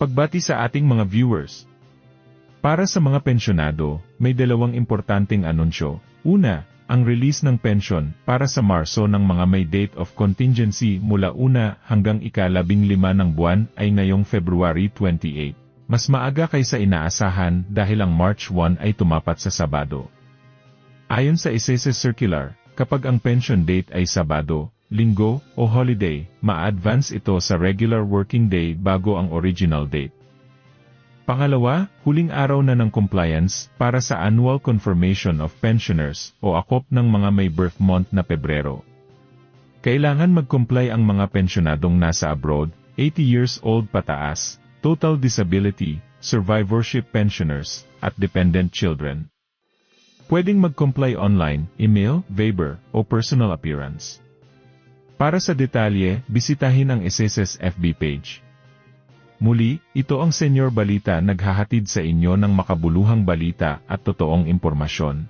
Pagbati sa ating mga viewers. Para sa mga pensyonado, may dalawang importanteng anunsyo. Una, ang release ng pensyon para sa Marso ng mga may date of contingency mula 1 hanggang ika-15 ng buwan ay ngayong February 28. Mas maaga kaysa inaasahan dahil ang March 1 ay tumapat sa Sabado. Ayon sa SSS Circular, kapag ang pension date ay Sabado, Linggo, o holiday, ma-advance ito sa regular working day bago ang original date. Pangalawa, huling araw na ng compliance para sa Annual Confirmation of Pensioners o ACOP ng mga may birth month na Pebrero. Kailangan mag-comply ang mga pensyonadong nasa abroad, 80 years old pataas, total disability, survivorship pensioners, at dependent children. Pwedeng mag-comply online, email, Viber, o personal appearance. Para sa detalye, bisitahin ang SSS FB page. Muli, ito ang Senyor Balita naghahatid sa inyo ng makabuluhang balita at totoong impormasyon.